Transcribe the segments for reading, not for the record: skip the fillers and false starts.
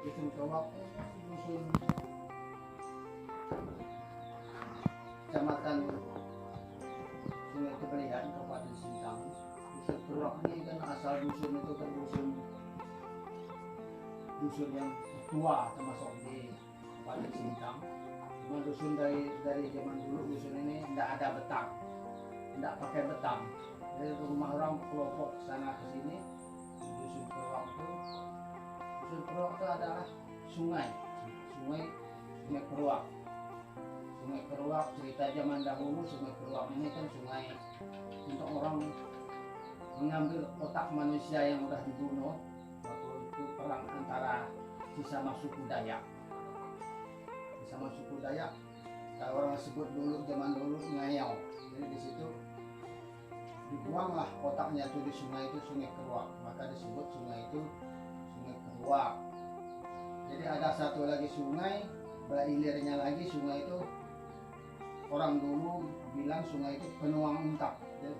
dusun Kawak, dusun kecamatan Sungai Kebelian, Kabupaten Sintang. Dusun Keruak ini kan asal dusun itu kan dusun yang tua termasuk di Kabupaten Sintang. Cuma dusun dari zaman dulu dusun ini tidak ada betang, tidak pakai betang. Jadi rumah orang kelompok sana ke sini. Dusun Keruak itu adalah sungai Keruak. Sungai Keruak, cerita zaman dahulu Sungai Keruak ini kan sungai untuk orang mengambil otak manusia yang udah dibunuh waktu itu perang antara sesama suku Dayak. Kalau orang sebut dulu zaman dulu ngayau. Jadi di situ dibuanglah otaknya itu di sungai itu Sungai Keruak, maka disebut sungai itu Sungai Keruak. Jadi ada satu lagi sungai, hilirnya lagi sungai itu orang dulu bilang sungai itu penuang untak. Jadi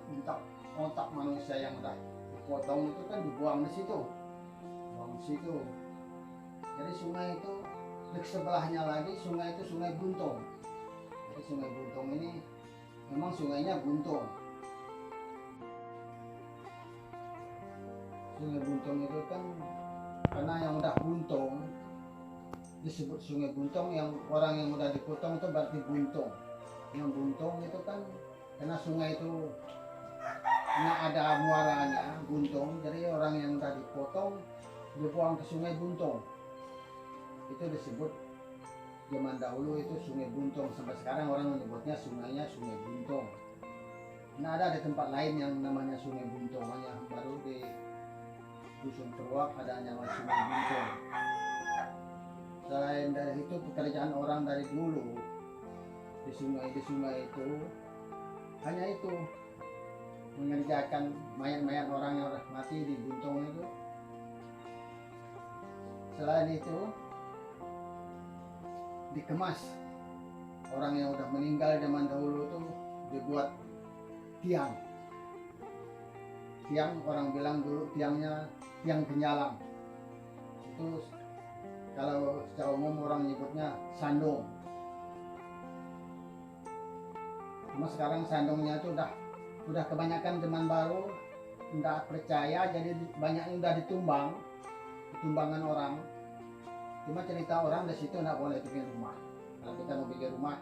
otak manusia yang udah dipotong itu kan dibuang di situ, Jadi sungai itu di sebelahnya lagi sungai itu Sungai Buntung. Jadi Sungai Buntung ini memang sungainya buntung. Sungai Buntung itu kan karena yang udah buntung disebut Sungai Buntung, yang orang yang udah dipotong itu berarti buntung. Yang buntung itu kan karena sungai itu nggak ada muaranya, buntung, jadi orang yang udah dipotong dibuang ke Sungai Buntung. Itu disebut zaman dahulu itu Sungai Buntung. Sampai sekarang orang menyebutnya sungainya Sungai Buntung. Nah, ada di tempat lain yang namanya Sungai Buntung, hanya baru di dusun Keruak ada nama Sungai Buntung. Selain dari itu pekerjaan orang dari dulu di sungai itu hanya itu mengerjakan mayat-mayat orang yang sudah mati di buntung itu. Selain itu dikemas, orang yang sudah meninggal zaman dahulu itu dibuat tiang. Orang bilang dulu tiangnya tiang penyalang. Itu kalau secara umum orang nyebutnya sandung. Cuma sekarang sandungnya itu udah kebanyakan zaman baru tidak percaya, jadi banyak yang udah ditumbangan orang. Cuma cerita orang di situ tidak boleh bikin rumah. Kalau kita mau bikin rumah,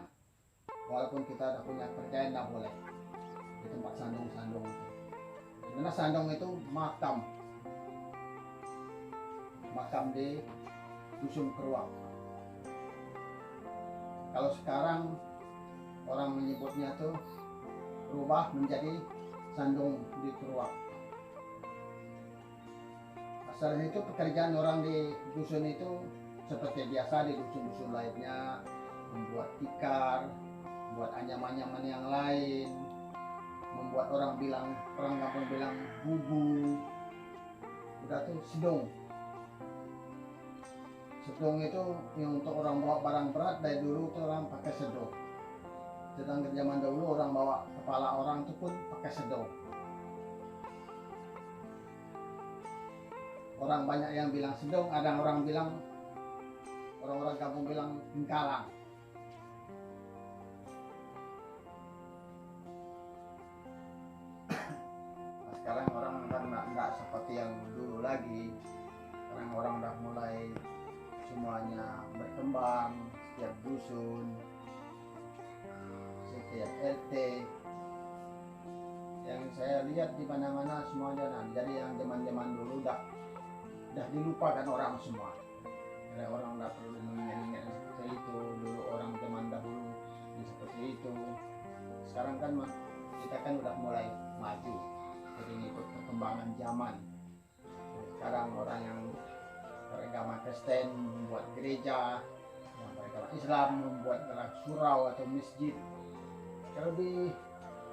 walaupun kita udah punya percaya, tidak boleh di tempat sandung-sandung. Karena sandung itu makam di dusun Keruak. Kalau sekarang orang menyebutnya tuh berubah menjadi sandung di Keruak. Asalnya itu pekerjaan orang di dusun itu seperti biasa di dusun-dusun lainnya, membuat tikar, membuat anyaman-anyaman yang lain, membuat orang kampung bilang bubu. Udah tuh sedung. Sedung itu yang untuk orang bawa barang berat, dari dulu tuh orang pakai sedung. Sedangkan zaman dahulu orang bawa kepala orang itu pun pakai sedung. Orang banyak yang bilang sedung, ada orang bilang, orang-orang kampung bilang engkalang. Nah, sekarang orang kan nggak seperti yang dulu lagi. Sekarang orang udah mulai semuanya berkembang, setiap dusun, setiap RT. Yang saya lihat di mana-mana semuanya. Jadi yang zaman-zaman dulu udah dilupakan orang semua. Karena orang udah perlu mengingat seperti itu. Dulu orang zaman dahulu seperti itu. Sekarang kan kita kan udah mulai maju, jadi ikut perkembangan zaman. Sekarang orang yang beragama Kristen membuat gereja, yang beragama Islam membuat surau atau masjid. Kalau di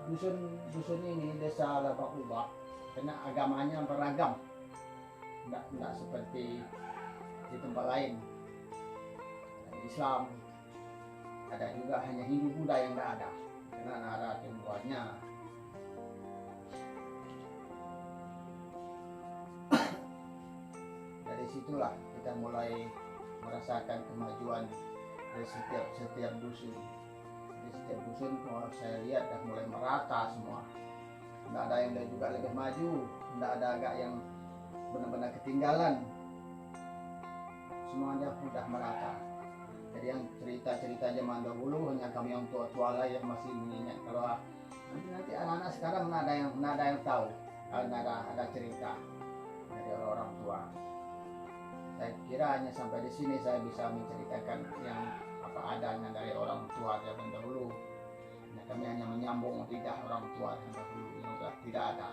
dusun ini, desa Lebak Ubak, karena agamanya beragam, tidak seperti di tempat lain. Ada Islam, ada juga hanya Hindu Buddha yang tidak ada, karena ada pembuatnya. Dari situlah kita mulai merasakan kemajuan dari setiap dusun. Di setiap dusun kalau saya lihat dah mulai merata semua. Tidak ada yang juga lebih maju, tidak ada agak yang benar-benar ketinggalan. Semuanya sudah merata. Jadi yang cerita-cerita zaman dahulu hanya kami yang tua-tua lah yang masih mengingat. Kalau nanti anak-anak sekarang nggak ada yang tahu, nggak ada cerita dari orang tua. Saya kira hanya sampai di sini saya bisa menceritakan yang apa adanya dari orang tua zaman dahulu. Kami hanya menyambung lidah orang tua yang dahulu yang sudah tidak ada.